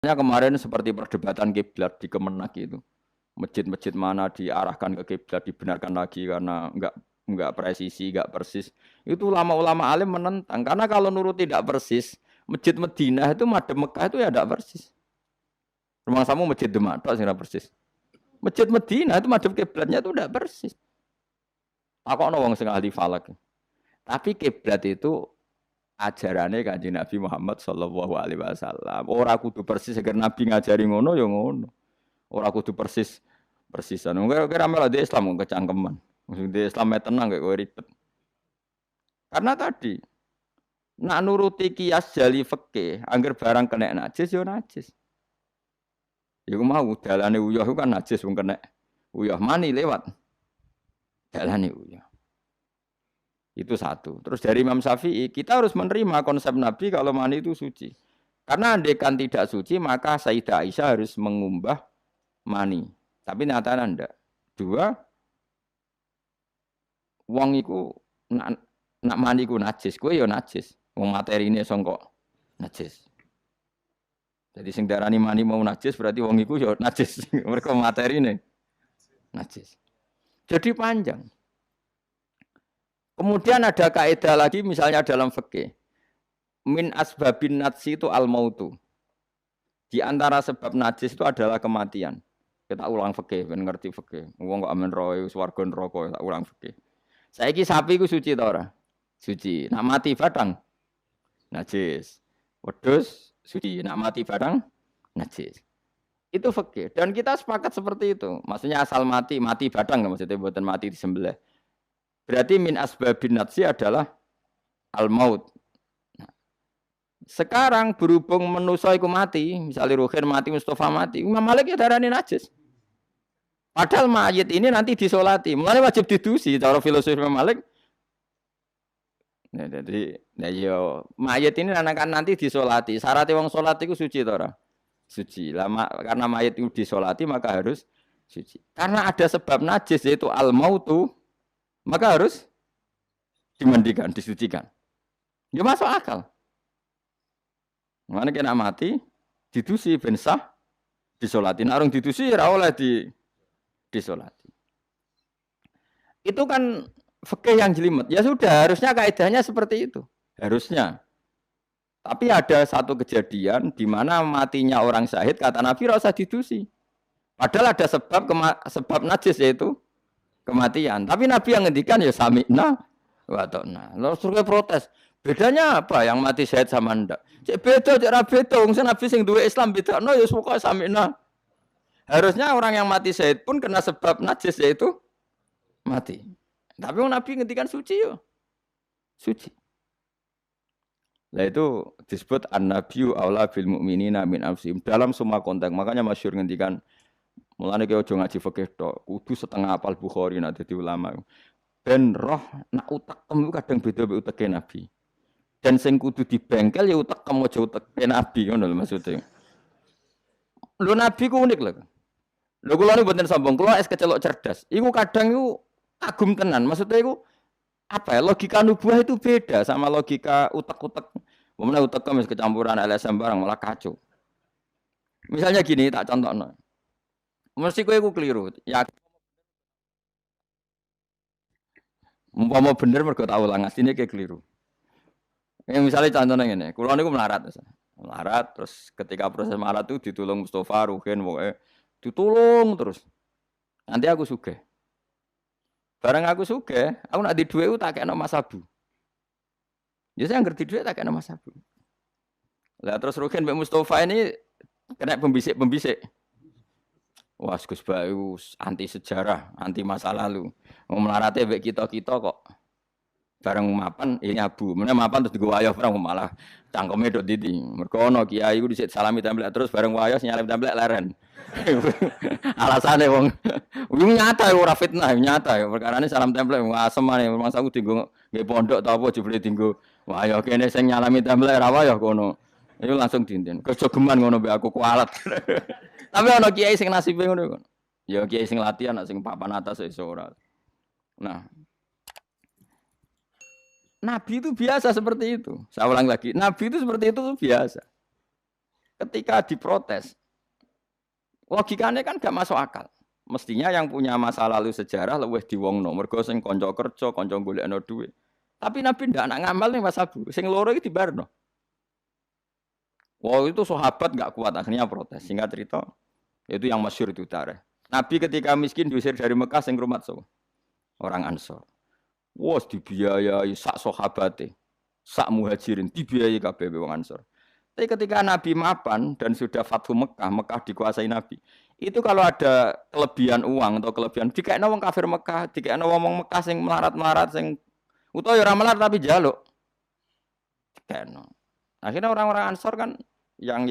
Kemarin seperti perdebatan kiblat di Kemenak itu. Masjid-masjid mana diarahkan ke kiblat dibenarkan lagi karena enggak presisi, enggak persis. Itu ulama-ulama alim menentang karena kalau nurut tidak persis, Masjid Madinah itu madhep Mekah itu ya enggak persis. Rumah samu Masjid Demak tok sing persis. Masjid Madinah itu madhep kiblatnya itu enggak persis. Takokno wong sing ahli falak. Tapi kiblat itu ajarannya Kanjeng Nabi Muhammad sallallahu alaihi wasallam. Ora kudu persis agar Nabi ngajari ngono ya ngono. Ora kudu persisan. Kira malah di Islam kecangkeman. Maksudnya Islam tenang gak kowe ribet. Karena tadi nak nuruti kias jali fikih, angger barang kena najis ya najis. Iku mau dalane uyah kan najis wong kena uyah mani lewat. Dalane uyah. Itu satu. Terus dari Imam Syafi'i, kita harus menerima konsep Nabi kalau mani itu suci. Karena andekan tidak suci, maka Sayyidah Aisyah harus mengumbah mani. Tapi nyatanya ndak. Dua, wong iku nak mani ku najis, kowe ya najis. Wong materine sangka najis. Jadi sing darani mani mau najis berarti wong iku ya najis. Mereka materine najis. Jadi panjang. Kemudian ada kaidah lagi misalnya dalam fikih. Min asbabin najsi itu al-mautu. Di antara sebab najis itu adalah kematian. Kita ulang fikih, ben ngerti fikih. Wong kok amen roe swarga neraka, tak ulang fikih. Saiki sapi ku suci ta ora? Suci. Nak mati badang najis. Wedhus suci, nak mati badang najis. Itu fikih dan kita sepakat seperti itu. Maksudnya asal mati badang maksudnya buatan mati disembelih. Berarti min asbabin najsi adalah al-maut. Nah, sekarang berhubung manusa iku mati, misalnya Ruhin mati, Mustafa mati, Imam Malik ya darani najis. Padahal mayit ini nanti disolati, mulane wajib didusi cara filosofi Imam Malik. Nah, jadi mayit ini nanti disolati. Syaratnya wong solat itu suci ta ora? Suci. Lama karena mayit itu disolati maka harus suci. Karena ada sebab najis yaitu al-mautu. Maka harus dimandikan, disucikan. Ya masuk akal. Mana kena mati, didusi ben sah, disolati. Narung didusi ora oleh disolati. Itu kan fikih yang jelimet. Ya sudah, harusnya kaidahnya seperti itu. Harusnya. Tapi ada satu kejadian di mana matinya orang syahid kata Nabi ora usah didusi. Padahal ada sebab najis yaitu kematian. Tapi Nabi yang ngendikan ya sami'na wa ta'na. Lalu suruh protes. Bedanya apa yang mati syahid sama ndak? Cek beda, cek ra beda. Wong Nabi sing duwe Islam bedakno ya pokoke sami'na. Harusnya orang yang mati syahid pun kena sebab najis yaitu mati. Tapi Nabi ngendikan suci yo. Suci. Lah itu disebut an-nabiyyu aula bil mu'minina min anfusihim dalam semua konteks. Makanya masyhur ngendikan mulane ki aja ngaji fikih tok, kudu setengah apal Bukhari nek dadi ulama. Ben roh nak utekem kadang beda mek uteke Nabi. Dan sing kudu dibengkel ya utekem aja uteke Nabi ngono lho maksudnya. Lho Nabi ku unik lho. Lho kula niku mboten sombong, kula es kecelok cerdas. Iku kadang iku kagum tenan. Maksudnya iku apa ya? Logika nubuah itu beda sama logika utek-utek. Memang utekem wis kecampuran LSM barang malah kacau. Misalnya gini tak contohno. Mesti kowe iku keliru. Ya umpama bener mergo tau ulang asline kayak keliru. Misalnya contohnya ngene, kula niku melarat. Melarat terus ketika proses melarat itu ditulung Mustafa, Ruhin, pokoke ditulung terus. Nanti aku sugih. Bareng aku sugih, aku nak di dhuwit tak kena Mas Abu. Ya saya ngerti dhuwit tak kena Mas Abu. Lah terus Ruhin mbek Mustafa ini kena pembisik-pembisik. Wah, Gus Bayu anti sejarah, anti masa lalu. Mau melarate mbek kita-kita kok bareng mapan ini abu. Meneh mapan terus digo wayah bareng malah cangkeme dok didi. Mergo ana kiai iku dhisik salami templek terus bareng wayah nyalami templek leren. Alasane wong nyata ora fitnah, nyata ya. Perkarane salam templek asem ae mangsa aku dienggo nggih pondok ta apa jebule dienggo wayah kene sing nyalami templek ra wayah kono. Iku langsung dinten. Kejogeman ngono mbek aku kualat. Tapi ana kiai sing nasibe ngono. Ya kiai sing latihan nek sing papan atas iso ora. Nah, Nabi itu biasa seperti itu. Saya ulang lagi, Nabi itu seperti itu biasa. ketika diprotes, logikanya kan gak masuk akal. Mestinya yang punya masa lalu sejarah luwih diwongno, mergo sing kanca kerja, kanca golekno dhuwit. Tapi Nabi ndak nak ngamal nih Mas Abu, sing loro iki dibarno. Wah itu sahabat nggak kuat akhirnya protes. Singkat cerita, itu yang masyhur itu tareh. Nabi ketika miskin diusir dari Mekah sing rumat so, orang Ansor. Wah dibiayai sak sahabate, sak muhajirin dibiayai kabeh wong Ansor. Tapi ketika Nabi mapan dan sudah Fathu Mekah, Mekah dikuasai Nabi. Itu kalau ada kelebihan uang atau kelebihan dikekno wong kafir Mekah, dikekno wong Mekah sing melarat-melarat sing utawa ya ora melarat tapi jaluk. Dikekno. Akhirnya orang-orang Ansor kan yang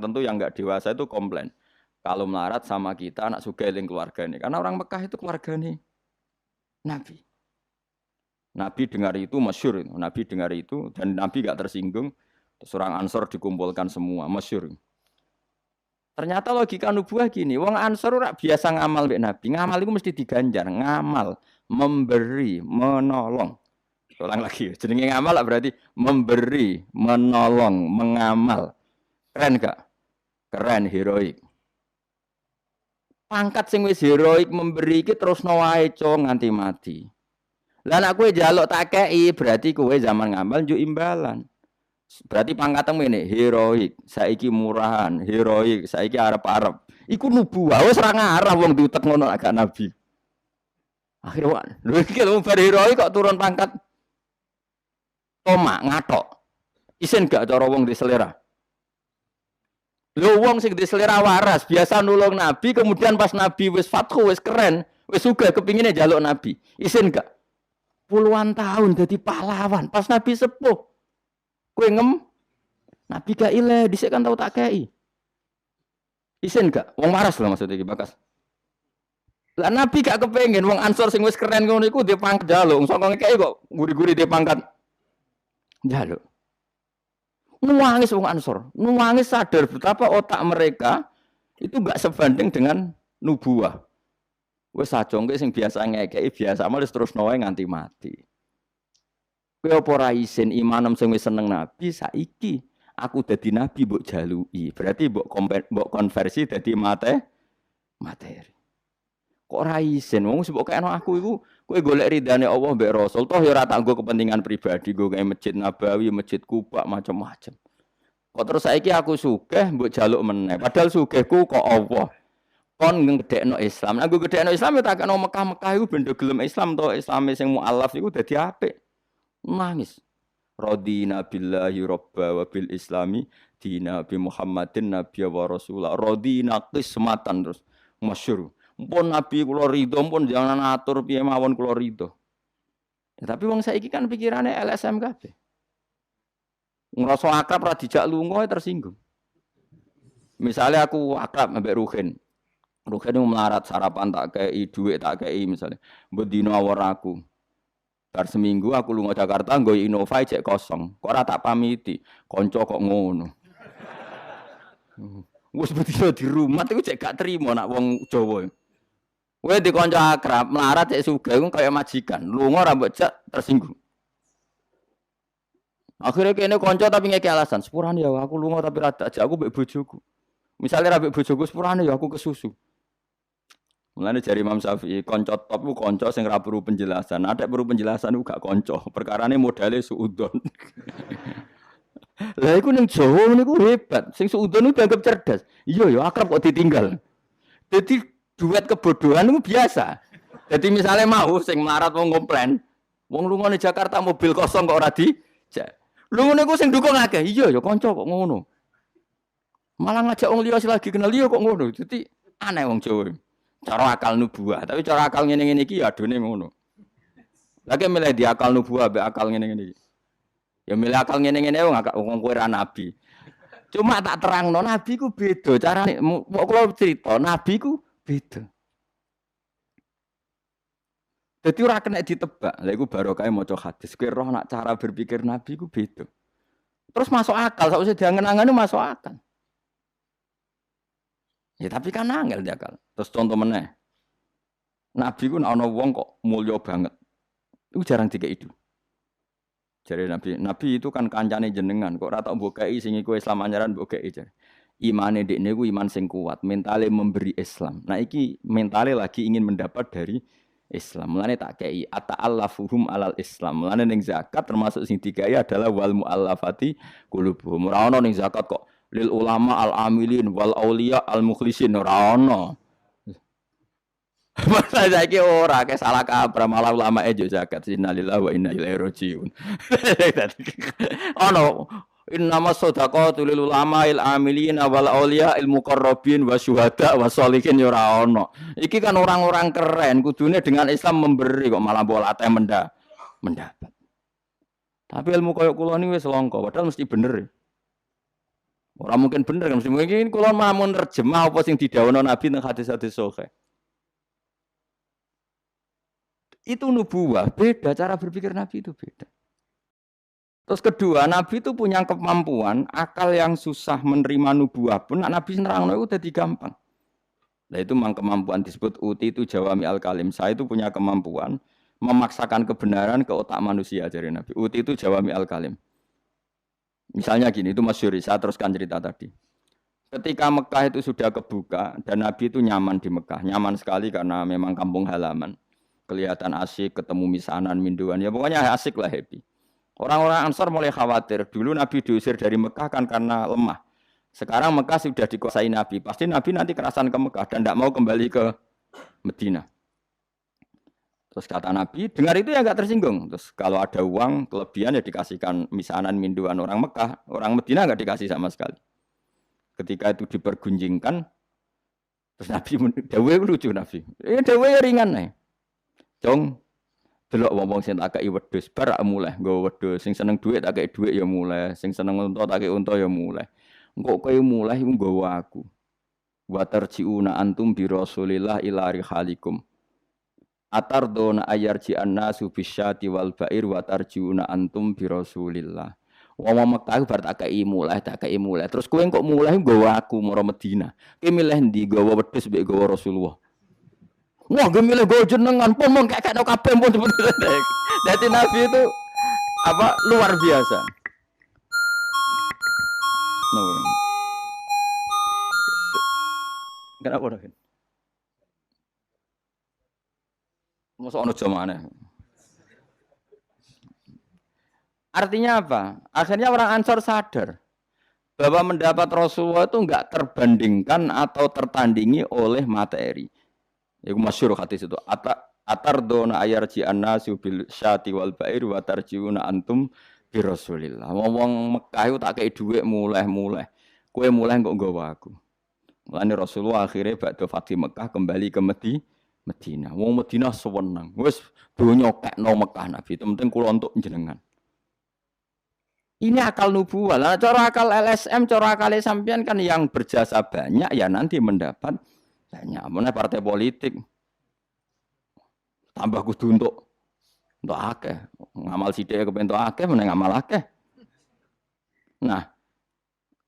tentu yang enggak dewasa itu komplain. Kalau melarat sama kita anak sugih ning keluargane. Karena orang Mekah itu keluargane Nabi. Nabi dengar itu masyhur. Nabi dengar itu dan Nabi enggak tersinggung. Terus orang Ansor dikumpulkan semua, masyhur. Ternyata logika nubuah gini, wong Ansor ora biasa ngamal mbek Nabi. Ngamal itu mesti diganjar, ngamal, memberi, menolong. Ulang lagi, jenenge ngamal berarti memberi, menolong, mengamal. Keren gak? Keren, heroik. Pangkat sing wis heroik memberi iki terusno wae nganti mati. Lah nek kowe njaluk tak kei, berarti kowe zaman ngamal njuk imbalan. Berarti pangkatmu ini heroik, saiki murahan, heroik, saiki arep-arep. Iku nubuah, wis ora ngarah wong diutek ngono agak Nabi. Akhirnya, lho iki lho bar heroik kok turun pangkat. Tomak ngatok. Isin gak cara wong di selera. Lho wong sing di selera waras, biasa nulung Nabi, kemudian pas Nabi wis fathu, wis keren, wis sugih kepingine njaluk Nabi. Isin gak? Puluhan tahun jadi pahlawan, pas Nabi sepuh. Kowe Nabi gak ile, dhisik kan tau tak kei. Isin gak? Wong waras lho maksudnya iki bakas. Lah Nabi gak kepengin wong Ansor sing wis keren ngono iku dhe pangkat njaluk, saka ngekeki kok guri-guri dhe pangkat njaluk. Nuangis wong Ansor, nuangis sadar betapa otak mereka itu gak sebanding dengan nubuah. Wis sajongke sing biasa ngekeki biasa males terus wae nganti mati. Kowe apa ora isin imanem sing wis seneng Nabi saiki aku dadi nabi mbok jaluki. Berarti mbok konversi dadi materi. Kok ora isin wong mbok kene aku iku kowe golek ridane Allah mbek Rasul toh ya ora tak nggo kepentingan pribadi nggo kae Masjid Nabawi, Masjid Kuba macam-macam. Kok terus saiki aku sugih mbok jaluk meneh. Padahal sugihku kok Allah. Kon ngedekno Islam. Aku gedekno Islam ya tak kena Mekah-Mekah iku benda gelem Islam to Islame sing mualaf iku dadi apik. Nangis. Radina billahi robba wa bil islami dina bi Muhammadin nabiyya wa rasulah. Radina qismatan terus masyhur. Mpun nabi kula ridho pun jangan atur piye mawon kula ridho. Ya, tapi wong saiki kan pikirane LSM kabeh. Ngrasa akrab ra dijak lunga tersinggung. Misalnya aku akrab ambek Ruhin. Ruhin melarat sarapan tak kei dhuwit tak kei misalnya. Mbok dina awor aku. Bar seminggu aku lunga Jakarta nggo Innova cek kosong. Kok ora tak pamiti. Kanca kok ngono. Wis bedino di rumah iku cek gak trimo nak wong Jawa. Kowe di kanca akrab melarat cek sugih ku kaya majikan. Lunga ora mbok cek tersinggung. Akhirnya kene kanca tapi ngeke alasan. Sepurane ya aku lunga tapi ra tak aku mbek bojoku. Misale ra mbek bojoku sepurane ya aku kesusu. Mulane jari Imam Syafi'i, kanca top ku kanca sing ora perlu penjelasan. Ada perlu penjelasan ku gak kanca. Perkarane modale suudon. Lah iku ning Jawa niku hebat. Sing suudon ku dianggap cerdas. Iya ya akrab kok ditinggal. Dadi duet kebodohan itu biasa. Jadi misalnya mau sing melarat wong komplain, wong lunga ning Jakarta mobil kosong kok ora dijak. Lu niku sing dukung akeh. Iya ya kanca kok ngono. Malah ngajak wong liya lagi kenal liya kok ngono. Dadi aneh wong Jawa. Cara akal nubuah, tapi cara akal ngene-ngene iki ya adone ngono. Lagi milih di akal nubuah be akal ngene-ngene iki. Ya milih akal ngene-ngene wong kowe ra nabi. Cuma tak terangno nabi ku beda carane. Kok kula cerita nabi ku beda. Dadi ora kena ditebak. Lha iku barokah maca hadis. Kowe roh nak cara berpikir nabi ku beda. Terus masuk akal, sausé diangen-angene masuk akal. Ya tapi kan angel dia akal. Terus contoh meneh. Nabi ku ana wong kok mulya banget. Iku jarang dikeki itu. Jadi Nabi itu kan kancane jenengan, kok ora tak mbok kei sing iku Islam anyaran mbok kei jare. Imane dekne ku iman sing kuat, mentale memberi Islam. Nah iki mentale lagi ingin mendapat dari Islam. Mulane tak kei ata'allafuhum alal Islam. Mulane ning zakat termasuk sing dikai adalah wal muallafati qulubuhum. Ora ono ning zakat kok lil ulama al amilin wal auliya al mukhlisin ora ono. Masa saiki ora ke salah kaprah malah ulama ejo zakat innalillahi wa inna ilaihi rajiun. Ono innama shadaqatu lil ulama il amilin wal auliya il muqarrabin wa syuhada wa sholihin ya ora ono. Iki kan orang-orang keren kudune dengan Islam memberi kok malah bola teh mendapat. Tapi ilmu koyo kula ni wis langka padahal mesti bener. Ora mungkin bener kan mesti mungkin kula mah mun nerjemah apa sing didhawuhna Nabi teng hadis-hadis sahih. Itu nubuwah, beda cara berpikir Nabi itu beda. Terus kedua, Nabi itu punya kemampuan akal yang susah menerima nubuwah pun Nabi nerangno itu jadi gampang. Nah itu memang kemampuan disebut uti itu jawami al-kalim. Saya itu punya kemampuan memaksakan kebenaran ke otak manusia dari Nabi. Uti itu jawami al-kalim. Misalnya gini, itu masyhur, saya teruskan cerita tadi. Ketika Mekah itu sudah kebuka dan Nabi itu nyaman di Mekah, nyaman sekali karena memang kampung halaman. Kelihatan asik, ketemu misanan, minduan, ya pokoknya asik lah, happy. Orang-orang Ansar mulai khawatir. Dulu Nabi diusir dari Mekah kan karena lemah. Sekarang Mekah sudah dikuasai Nabi. Pasti Nabi nanti kerasan ke Mekah dan tidak mau kembali ke Medina. Terus kata Nabi, dengar itu ya nggak tersinggung. Terus kalau ada uang kelebihan ya dikasihkan misanan, minduan orang Mekah, orang Medina nggak dikasih sama sekali. Ketika itu dipergunjingkan, terus Nabi, dawe lucu Nabi. Dawe ringan nih. Dong, delok wong-wong sing tak kei wedhus bar mulai nggo wedhus, sing seneng dhuwit tak kei dhuwit ya mulai, sing seneng unta tak kei unta ya mulai. Engko kowe mulai iku nggawa aku. Wa tarjiuna antum bi Rasulillah ila rihalikum. Atardona ayarji annasu bisyati wal ba'ir wa tarjiuna antum bi Rasulillah. Wong Mekah bar tak kei mulai. Terus kowe kok mulai nggawa aku mara Madinah. Kowe milih ndi nggawa wedhus mbek nggawa Rasulullah? Wah, gue milih gue jenengan pun mau kayak kabeh pun sebenarnya. Jadi Nabi itu apa luar biasa. Kenapa dah? Masa ono jamane. Artinya apa? Akhirnya orang Ansor sadar bahwa mendapat Rasulullah itu enggak terbandingkan atau tertandingi oleh materi. Iku masyhur hadis itu. Atardona ayarji annasu bil syati wal ba'ir wa tarjiuna antum bi Rasulillah. Wong Mekah itu tak kei dhuwit mulai. Kowe mulai kok nggawa aku. Mulane Rasulullah akhirnya badhe Fatih Mekah kembali ke Medina. Wong Medina sewenang. Wis donya kekno Mekah Nabi. Penting kula untuk jenengan. Ini akal nubuwah. Lah cara akal LSM, cara akal sampean kan yang berjasa banyak ya nanti mendapat banyak. Mana partai politik tambah kudu untuk akeh. Ngamal sithik kepentok akeh meneh ngamal akeh. Nah,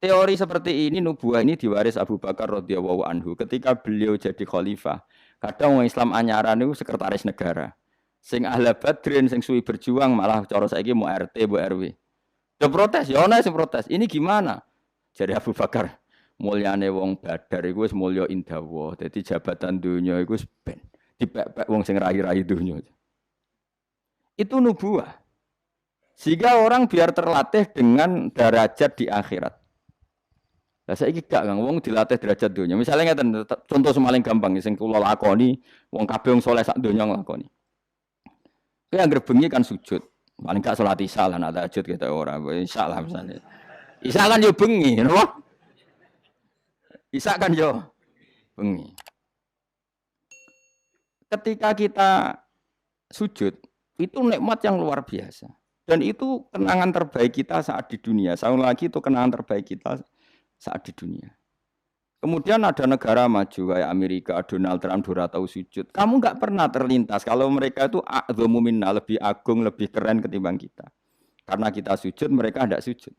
teori seperti ini nubuah ini diwaris Abu Bakar radhiyallahu anhu ketika beliau jadi khalifah. Kadang orang Islam anyaran itu sekretaris negara. Sing ahli Badrin sing suwi berjuang malah cara saiki mau RT, mau RW. Dia protes, ya ana sing protes. Ini gimana? Jadi Abu Bakar mulyane wong Badar iku wis mulya indawa. Dadi jabatan donya iku wis ben dipek-pek wong sing rahi-rahi donya. Itu nubuwah. Sehingga orang biar terlatih dengan derajat di akhirat. Lah saiki gak Kang wong dilatih derajat donya. Misalnya ngeten contoh semaling gampang sing kula lakoni, wong kabeh wong saleh sak donya nglakoni. Kowe anggere bengi kan sujud. Paling gak salat Isya lah nak tahajud kita ora. Isya lah misalnya. Isya kan yo bengi, napa? Isya kan yo bengi. Ketika kita sujud, itu nikmat yang luar biasa. Dan itu kenangan terbaik kita saat di dunia. Sekali lagi itu kenangan terbaik kita saat di dunia. Kemudian ada negara maju kayak Amerika, Donald Trump dora tahu sujud. Kamu nggak pernah terlintas kalau mereka itu a'dhamu minna, lebih agung, lebih keren ketimbang kita. Karena kita sujud, mereka tidak sujud.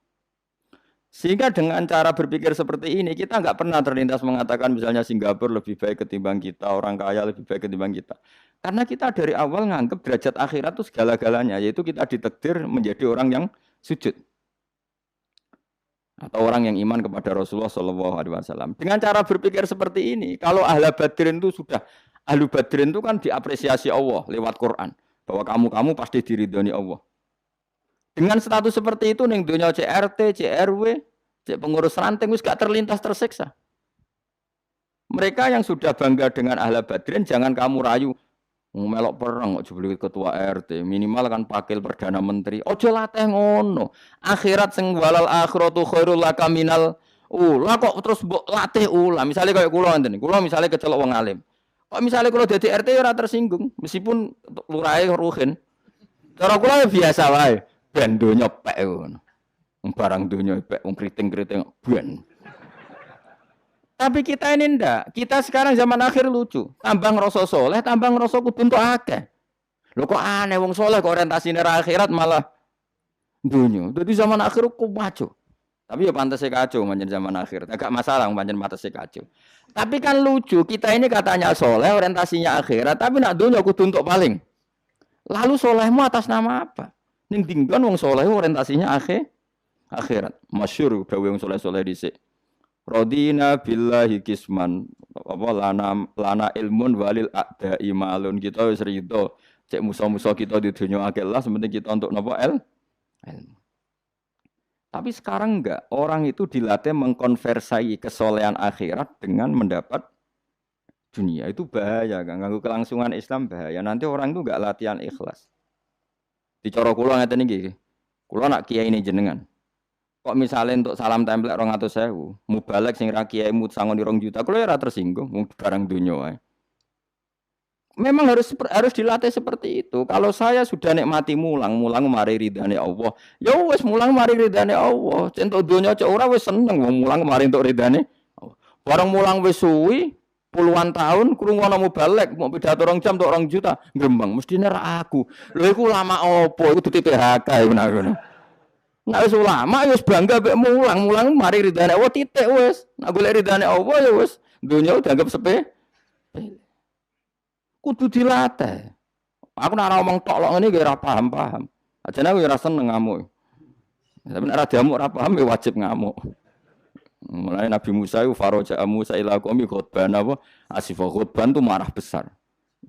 Sehingga dengan cara berpikir seperti ini, kita nggak pernah terlintas mengatakan misalnya Singapura lebih baik ketimbang kita, orang kaya lebih baik ketimbang kita. Karena kita dari awal nganggap derajat akhirat itu segala-galanya, yaitu kita ditakdir menjadi orang yang sujud. Atau orang yang iman kepada Rasulullah SAW. Dengan cara berpikir seperti ini, kalau ahlu badrin itu sudah, ahlu badrin itu kan diapresiasi Allah lewat Quran. Bahwa kamu pasti diridhoni Allah. Dengan status seperti itu, ning dunia CRT, CRW, pengurus ranting, wis gak terlintas tersiksa. Mereka yang sudah bangga dengan ahlu badrin, jangan kamu rayu. Melok perang kok jebul ketua RT, minimal kan pakil perdana menteri. Ojo latih ngono. Akhirat sing walal akhiratu khairul laka minal ula kok terus mbok latih ula. Misale kaya kula ngene. Kula misale kecelok wong alim. Kok misale kula dadi RT ora tersinggung, meskipun lurahe ruhin. Cara kula ya biasa wae. Ben donya pek ngono. Barang donya pek wong kriting-kriting ben. Tapi kita ini ndak. Kita sekarang zaman akhir lucu. Tambah ngerasa soleh, tambah ngerasa kudu entuk akeh. Lho kok aneh wong soleh kok orientasine ra akhirat malah dunya. Dadi zaman akhir kok maju. Tapi ya pantese kacau pancen zaman akhir. Agak masalah pancen pantese kacau. Tapi kan lucu, kita ini katanya soleh, orientasinya akhirat, tapi nak dunya kudu entuk paling. Lalu solehmu atas nama apa? Ning dinggon wong soleh orientasinya akhirat. Masyhur dawuh wong soleh-soleh dhisik. Rodina billahi kisman apa lana ilmun walil a'da imalun kita wis rido cek musa-musa kita di dunia akhirat sementing kita untuk napa ilmu. Tapi sekarang enggak, orang itu dilatih mengkonversai kesolehan akhirat dengan mendapat dunia. Itu bahaya kan, ganggu kelangsungan Islam bahaya. Nanti orang itu enggak latihan ikhlas. Dicara kula ngeten iki. Kula nak kiai ini jenengan. Kok misalnya untuk salam tempel 200.000, mubalek sing ra kiai mut sangon 2 juta, kalau ya tersinggung, barang dunia wae. Memang harus dilatih seperti itu. Kalau saya sudah nikmati mulang mari ridane Allah. Ya wis mulang mari ridane Allah. Centok dunia cek ora wis seneng mulang mari entuk ridane. Barang mulang wis suwi puluhan tahun krungu ana mubalek mau pidato 2 jam entuk 2 juta, grembang mestine ra aku. Lho iku lama opo? Iku dudu PHK ngono. Nek wis ulama wis bangga mek mulang mari ridane Allah titik wis. Nek golek ridane Allah ya wis dunya dianggap sepele. Kudu dilatih. Aku nek ora omong tok lok ngene iki ora paham. Ajane aku ora seneng ngamuk. Tapi nek ora diamuk ora paham ya wajib ngamuk. Mulai Nabi Musa itu faraja Musa ila qaumi khutban apa? Asifah khutban itu marah besar.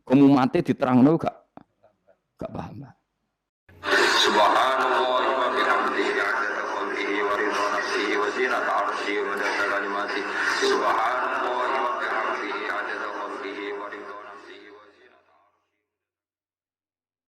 Kamu mati diterangno gak paham. Subhanallah wa bihamdihi 'adada khalqihi wa ridha nafsihi wa zinata 'arsyihi wa madada kalimatihi. Subhanallah